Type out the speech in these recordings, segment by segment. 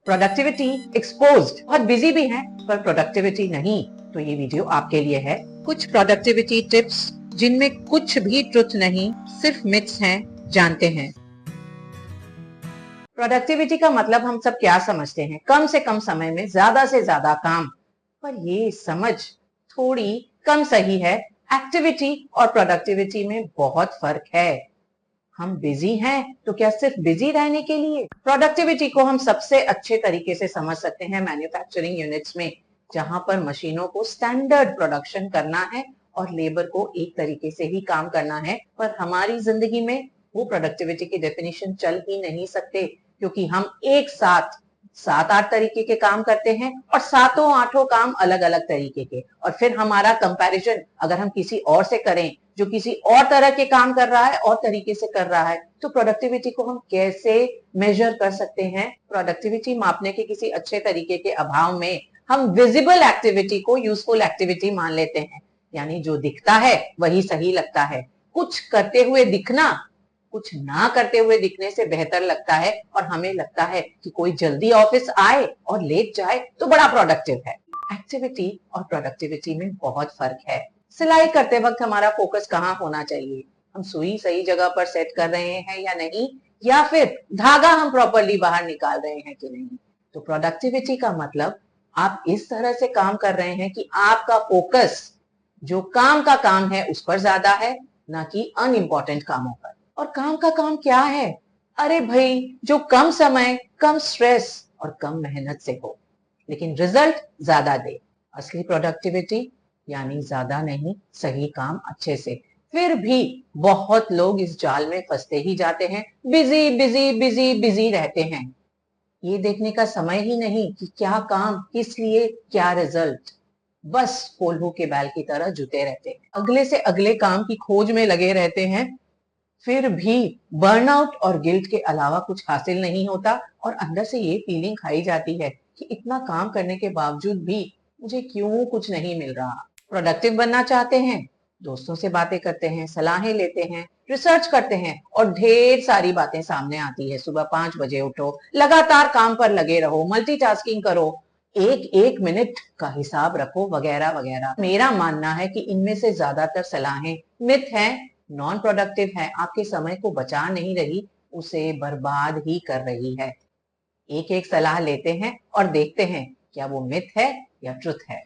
Productivity exposed, बहुत busy भी हैं पर प्रोडक्टिविटी नहीं। तो ये वीडियो आपके लिए है। कुछ प्रोडक्टिविटी टिप्स जिनमें कुछ भी ट्रुथ नहीं, सिर्फ मिथ्स हैं, जानते हैं। प्रोडक्टिविटी का मतलब हम सब क्या समझते हैं? कम से कम समय में ज्यादा से ज्यादा काम। पर ये समझ थोड़ी कम सही है। एक्टिविटी और प्रोडक्टिविटी में बहुत फर्क है। हम बिजी हैं तो क्या सिर्फ बिजी रहने के लिए? प्रोडक्टिविटी को हम सबसे अच्छे तरीके से समझ सकते हैं मैन्युफैक्चरिंग यूनिट्स में, जहां पर मशीनों को स्टैंडर्ड प्रोडक्शन करना है और लेबर को एक तरीके से ही काम करना है। पर हमारी जिंदगी में वो प्रोडक्टिविटी की डेफिनेशन चल ही नहीं सकते, क्योंकि हम एक साथ 7-8 तरीके के काम करते हैं और सातों आठों काम अलग अलग तरीके के। और फिर हमारा कंपैरिजन अगर हम किसी और से करें जो किसी और तरह के काम कर रहा है और तरीके से कर रहा है, तो प्रोडक्टिविटी को हम कैसे मेजर कर सकते हैं? प्रोडक्टिविटी मापने के किसी अच्छे तरीके के अभाव में हम विजिबल एक्टिविटी को यूजफुल एक्टिविटी मान लेते हैं। यानी जो दिखता है वही सही लगता है। कुछ करते हुए दिखना कुछ ना करते हुए दिखने से बेहतर लगता है, और हमें लगता है कि कोई जल्दी ऑफिस आए और लेट जाए तो बड़ा प्रोडक्टिव है। एक्टिविटी और प्रोडक्टिविटी में बहुत फर्क है। सिलाई करते वक्त हमारा फोकस कहाँ होना चाहिए? हम सुई सही जगह पर सेट कर रहे हैं या नहीं, या फिर धागा हम प्रॉपरली बाहर निकाल रहे हैं कि नहीं? तो प्रोडक्टिविटी का मतलब आप इस तरह से काम कर रहे हैं कि आपका फोकस जो काम का काम है उस पर ज्यादा है, ना कि अनइम्पोर्टेंट कामों पर। और काम का काम क्या है? अरे भाई, जो कम समय, कम स्ट्रेस और कम मेहनत से हो लेकिन रिजल्ट ज्यादा दे। असली प्रोडक्टिविटी यानी ज्यादा नहीं, सही काम अच्छे से। फिर भी बहुत लोग इस जाल में फंसते ही जाते हैं, बिजी बिजी बिजी बिजी रहते हैं। ये देखने का समय ही नहीं कि क्या काम, किस लिए, क्या रिजल्ट। बस कोल्हू के बैल की तरह जुटे रहते हैं, अगले से अगले काम की खोज में लगे रहते हैं। फिर भी बर्नआउट और गिल्ट के अलावा कुछ हासिल नहीं होता, और अंदर से ये फीलिंग खाई जाती है कि इतना काम करने के बावजूद भी मुझे क्यों कुछ नहीं मिल रहा। प्रोडक्टिव बनना चाहते हैं, दोस्तों से बातें करते हैं, सलाहें लेते हैं, रिसर्च करते हैं और ढेर सारी बातें सामने आती है। सुबह 5 बजे उठो, लगातार काम पर लगे रहो, मल्टीटास्किंग करो, एक एक मिनट का हिसाब रखो, वगैरह वगैरह। मेरा मानना है कि इनमें से ज्यादातर सलाहें मिथ हैं, नॉन प्रोडक्टिव है, आपके समय को बचा नहीं रही, उसे बर्बाद ही कर रही है। एक एक सलाह लेते हैं और देखते हैं क्या वो मिथ है या ट्रुथ है।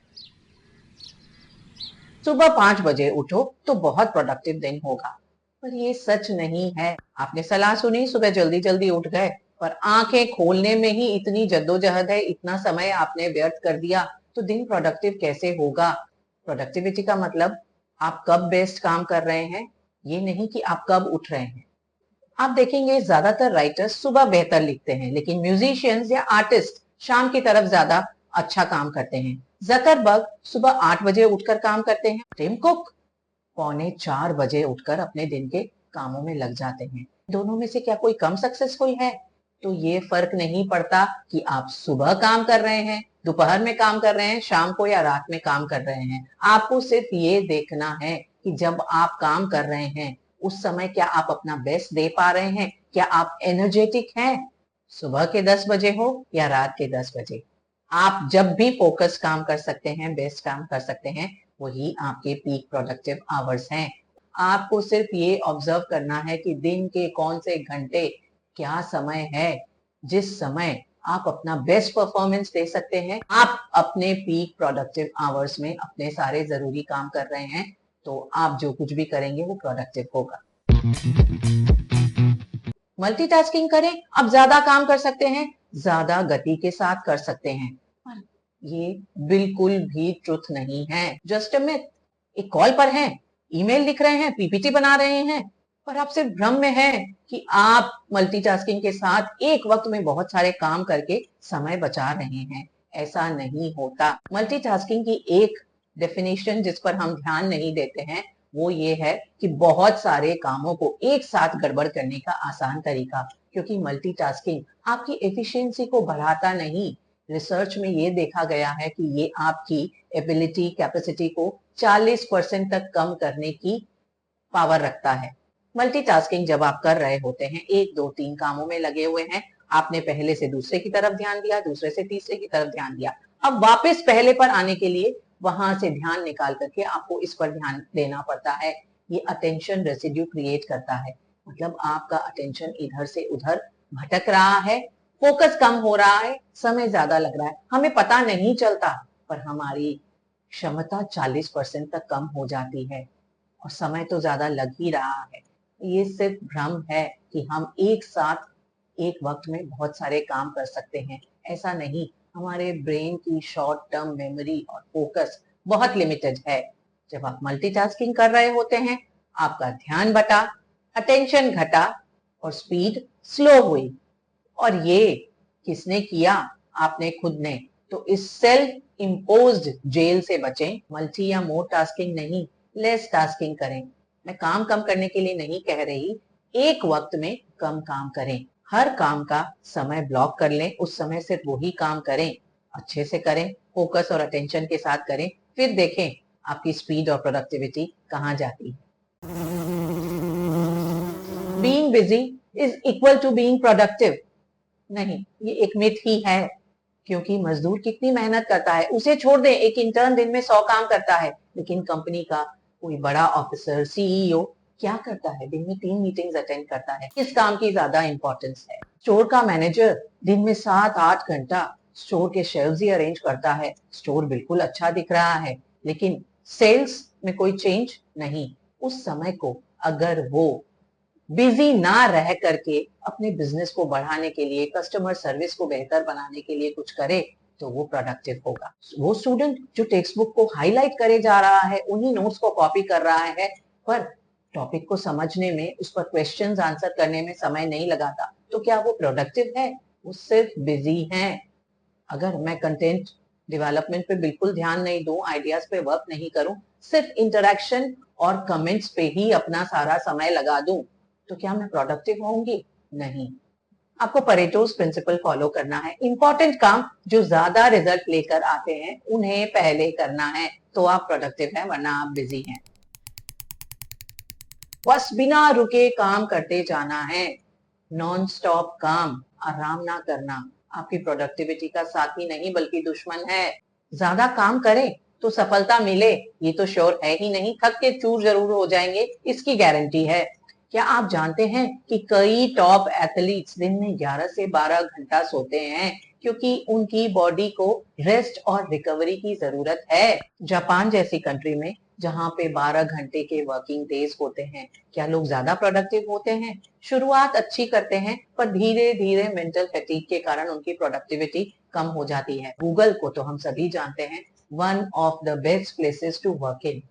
सुबह 5 बजे उठो तो बहुत प्रोडक्टिव दिन होगा, पर ये सच नहीं है। आपने सलाह सुनी, सुबह जल्दी जल्दी उठ गए, पर आंखें खोलने में ही इतनी जद्दोजहद है, इतना समय आपने व्यर्थ कर दिया, तो दिन प्रोडक्टिव कैसे होगा? प्रोडक्टिविटी का मतलब आप कब बेस्ट काम कर रहे हैं, ये नहीं कि आप कब उठ रहे हैं। आप देखेंगे ज्यादातर राइटर्स सुबह बेहतर लिखते हैं, लेकिन म्यूजिशियंस या आर्टिस्ट शाम की तरफ ज्यादा अच्छा काम करते हैं। जकरबर्ग सुबह 8 बजे उठकर काम करते हैं, टिम कुक पौने 4 बजे उठकर अपने दिन के कामों में लग जाते हैं। दोनों में से क्या कोई कम सक्सेसफुल है? तो ये फर्क नहीं पड़ता कि आप सुबह काम कर रहे हैं, दोपहर में काम कर रहे हैं, शाम को या रात में काम कर रहे हैं। आपको सिर्फ ये देखना है कि जब आप काम कर रहे हैं उस समय क्या आप अपना बेस्ट दे पा रहे हैं, क्या आप एनर्जेटिक हैं? सुबह के 10 बजे हो या रात के 10 बजे, आप जब भी फोकस काम कर सकते हैं, बेस्ट काम कर सकते हैं, वही आपके पीक प्रोडक्टिव आवर्स हैं। आपको सिर्फ ये ऑब्जर्व करना है कि दिन के कौन से घंटे, क्या समय है जिस समय आप अपना बेस्ट परफॉर्मेंस दे सकते हैं। आप अपने पीक प्रोडक्टिव आवर्स में अपने सारे जरूरी काम कर रहे हैं, तो आप जो कुछ भी करेंगे वो प्रोडक्टिव होगा। मल्टीटास्किंग करें, आप ज्यादा काम कर सकते हैं, ज्यादा गति के साथ कर सकते हैं, पर ये बिल्कुल भी ट्रुथ नहीं है, जस्ट अ मिथ। एक कॉल पर हैं, ईमेल लिख रहे हैं, पीपीटी बना रहे हैं, पर आप सिर्फ भ्रम में हैं कि आप मल्टीटास्किंग के साथ एक वक्त में बहुत सारे काम करके समय बचा रहे हैं। ऐसा नहीं होता। मल्टीटास्किंग की एक डेफिनेशन जिस पर हम ध्यान नहीं देते हैं वो ये है कि बहुत सारे कामों को एक साथ गड़बड़ करने का आसान तरीका, क्योंकि मल्टीटास्किंग आपकी एफिशिएंसी को बढ़ाता नहीं। रिसर्च में ये देखा गया है कि ये आपकी एबिलिटी, कैपेसिटी को 40% तक कम करने की पावर रखता है। मल्टीटास्किंग जब आप कर रहे होते हैं, 1 2 3 कामों में लगे हुए हैं, आपने पहले से दूसरे की तरफ ध्यान दिया, दूसरे से तीसरे की तरफ ध्यान दिया, अब वापस पहले पर आने के लिए वहां से ध्यान निकाल करके आपको इस पर ध्यान देना पड़ता है। ये अटेंशन रेसिड्यू क्रिएट करता है, मतलब आपका अटेंशन इधर से उधर भटक रहा है, फोकस कम हो रहा है, समय ज्यादा लग रहा है, हमें पता नहीं चलता, पर हमारी क्षमता 40% तक कम हो जाती है और समय तो ज्यादा लग ही रहा है। ये सिर्फ भ्रम है कि हम एक साथ एक वक्त में बहुत सारे काम कर सकते हैं, ऐसा नहीं। हमारे ब्रेन की शॉर्ट टर्म मेमोरी और फोकस बहुत लिमिटेड है। जब आप मल्टीटास्किंग कर रहे होते हैं, आपका ध्यान बटा, अटेंशन घटा और स्पीड स्लो हुई। और ये किसने किया? आपने खुद ने। तो इस सेल्फ इम्पोज्ड जेल से बचें। मल्टी या मोर टास्किंग नहीं, लेस टास्किंग करें। मैं काम कम करने के लिए नहीं कह रही, एक वक्त में कम काम करें। हर काम का समय ब्लॉक कर लें, उस समय सिर्फ वही काम करें, अच्छे से करें, फोकस और अटेंशन के साथ करें, फिर देखें आपकी स्पीड और प्रोडक्टिविटी कहाँ जाती है। Being busy is equal to being productive नहीं, ये एक मिथ ही है। क्योंकि मजदूर कितनी मेहनत करता है, उसे छोड़ दें, एक इंटर्न दिन में 100 काम करता है, लेकिन कंपनी का कोई बड़ा ऑफिसर, सीईओ क्या करता है? दिन में 3 मीटिंग्स अटेंड करता है। किस काम की ज्यादा इंपॉर्टेंस है? स्टोर का मैनेजर दिन में 7-8 घंटा स्टोर के शेल्व्स ही अरेंज करता है। स्टोर बिल्कुल अच्छा दिख रहा है, लेकिन सेल्स में कोई चेंज नहीं। उस समय को अगर वो बिजी ना रह करके अपने बिजनेस को बढ़ाने के लिए, कस्टमर सर्विस को बेहतर बनाने के लिए कुछ करे, तो वो प्रोडक्टिव होगा। वो स्टूडेंट जो टेक्स्ट बुक को हाईलाइट करे जा रहा है, उन्हीं नोट्स को कॉपी कर रहा है, पर टॉपिक को समझने में, उस पर क्वेश्चंस आंसर करने में समय नहीं लगाता, तो क्या वो प्रोडक्टिव है? वो सिर्फ बिजी है। अगर मैं कंटेंट डेवलपमेंट पे बिल्कुल ध्यान नहीं दूं, आइडियाज पे वर्क नहीं करूं, सिर्फ इंटरेक्शन और कमेंट्स पे ही अपना सारा समय लगा दूं, तो क्या मैं प्रोडक्टिव होंगी? नहीं। आपको परेटोस प्रिंसिपल फॉलो करना है। इंपॉर्टेंट काम जो ज्यादा रिजल्ट लेकर आते हैं, उन्हें पहले करना है, तो आप प्रोडक्टिव हैं, वरना आप बिजी हैं। बस बिना रुके काम करते जाना है, नॉन स्टॉप काम, आराम ना करना आपकी प्रोडक्टिविटी का साथी नहीं बल्कि दुश्मन है। ज्यादा काम करें तो सफलता मिले, ये तो श्योर है ही नहीं, थक के चूर जरूर हो जाएंगे, इसकी गारंटी है। क्या आप जानते हैं कि कई टॉप एथलीट्स दिन में 11 से 12 घंटा सोते हैं, क्योंकि उनकी बॉडी को रेस्ट और रिकवरी की जरूरत है। जापान जैसी कंट्री में, जहां पे 12 घंटे के वर्किंग डेज होते हैं, क्या लोग ज्यादा प्रोडक्टिव होते हैं? शुरुआत अच्छी करते हैं, पर धीरे धीरे मेंटल फैटीग के कारण उनकी प्रोडक्टिविटी कम हो जाती है। गूगल को तो हम सभी जानते हैं, one of the best places to work in.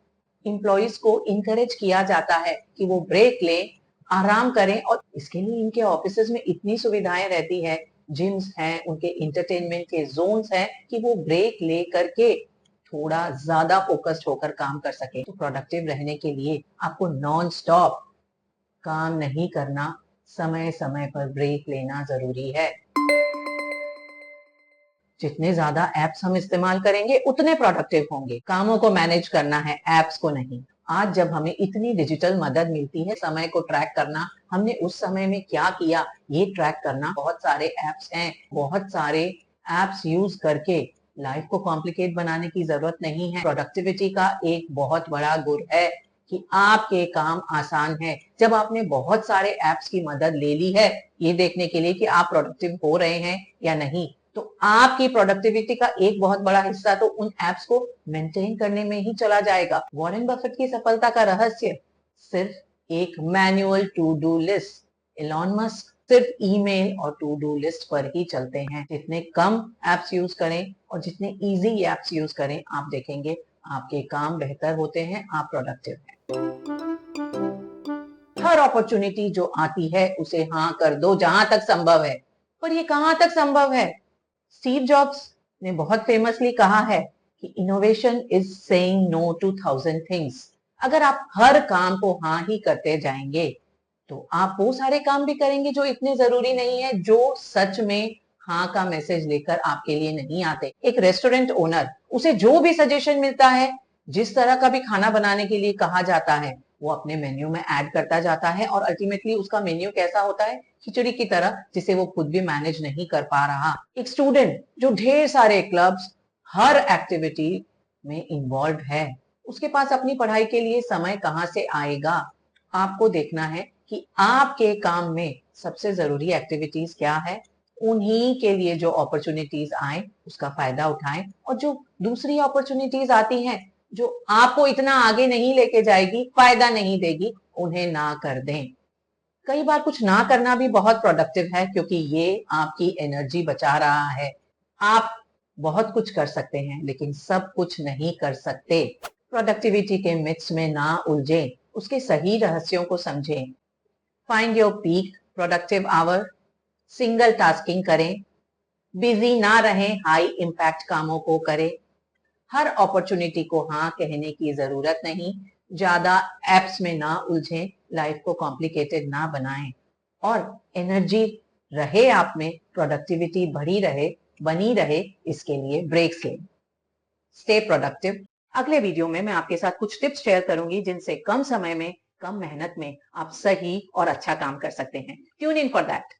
Employees को इनकरेज किया जाता है कि वो ब्रेक लें, आराम करें, और इसके लिए इनके ऑफिसेज में इतनी सुविधाएं रहती है, जिम्स हैं, उनके इंटरटेनमेंट के जोन्स हैं, कि वो ब्रेक ले करके थोड़ा ज्यादा फोकस्ड होकर काम कर सके। तो प्रोडक्टिव रहने के लिए आपको नॉन स्टॉप काम नहीं करना, समय समय पर ब्रेक लेना जरूरी है। जितने ज्यादा एप्स हम इस्तेमाल करेंगे, उतने प्रोडक्टिव होंगे। कामों को मैनेज करना है, एप्स को नहीं। आज जब हमें इतनी डिजिटल मदद मिलती है, समय को ट्रैक करना, हमने उस समय में क्या किया, ये ट्रैक करना, बहुत सारे एप्स हैं, बहुत सारे एप्स यूज करके लाइफ को कॉम्प्लिकेट बनाने की जरूरत नहीं है। प्रोडक्टिविटी का एक बहुत बड़ा गुण है कि आपके काम आसान है। जब आपने बहुत सारे एप्स की मदद ले ली है ये देखने के लिए कि आप प्रोडक्टिव हो रहे हैं या नहीं, तो आपकी प्रोडक्टिविटी का एक बहुत बड़ा हिस्सा तो उन एप्स को मेंटेन करने में ही चला जाएगा। वॉरेन बफेट की सफलता का रहस्य सिर्फ एक manual to do list. Elon Musk सिर्फ ईमेल और टू डू लिस्ट पर ही चलते हैं। जितने कम एप्स यूज करें और जितने इजी एप्स यूज करें, आप देखेंगे आपके काम बेहतर होते हैं, आप प्रोडक्टिव हैं। हर अपॉर्चुनिटी जो आती है उसे हाँ कर दो जहां तक संभव है। पर ये कहां तक संभव है? स्टीव जॉब्स ने बहुत फेमसली कहा है कि innovation is saying no to 1000 things. अगर आप हर काम को हाँ ही करते जाएंगे, तो आप वो सारे काम भी करेंगे जो इतने जरूरी नहीं है, जो सच में हाँ का मैसेज लेकर आपके लिए नहीं आते। एक रेस्टोरेंट ओनर, उसे जो भी सजेशन मिलता है, जिस तरह का भी खाना बनाने के लिए कहा जाता है, वो अपने मेन्यू में ऐड करता जाता है और अल्टीमेटली उसका मेन्यू कैसा होता है, खिचड़ी की तरह, जिसे वो खुद भी मैनेज नहीं कर पा रहा। एक स्टूडेंट जो ढेर सारे क्लब्स, हर एक्टिविटी में इन्वॉल्व है, उसके पास अपनी पढ़ाई के लिए समय कहाँ से आएगा? आपको देखना है कि आपके काम में सबसे जरूरी एक्टिविटीज क्या है, उन्हीं के लिए जो अपॉर्चुनिटीज आए उसका फायदा उठाएं, और जो दूसरी अपॉर्चुनिटीज आती हैं जो आपको इतना आगे नहीं लेके जाएगी, फायदा नहीं देगी, उन्हें ना कर दें। कई बार कुछ ना करना भी बहुत प्रोडक्टिव है, क्योंकि ये आपकी एनर्जी बचा रहा है। आप बहुत कुछ कर सकते हैं लेकिन सब कुछ नहीं कर सकते। प्रोडक्टिविटी के मिथ्स में ना उलझें, उसके सही रहस्यों को समझें। Find your peak productive hour, single tasking करें, बिजी ना रहें, हाई इम्पैक्ट कामों को करें। हर अपॉर्चुनिटी को हाँ कहने की जरूरत नहीं, ज्यादा एप्स में ना उलझें, लाइफ को कॉम्प्लिकेटेड ना बनाएं, और एनर्जी रहे आप में, प्रोडक्टिविटी बनी रहे, इसके लिए ब्रेक्स लें। Stay productive. अगले वीडियो में मैं आपके साथ कुछ टिप्स शेयर करूंगी जिनसे कम समय में, कम मेहनत में आप सही और अच्छा काम कर सकते हैं। Tune in for that.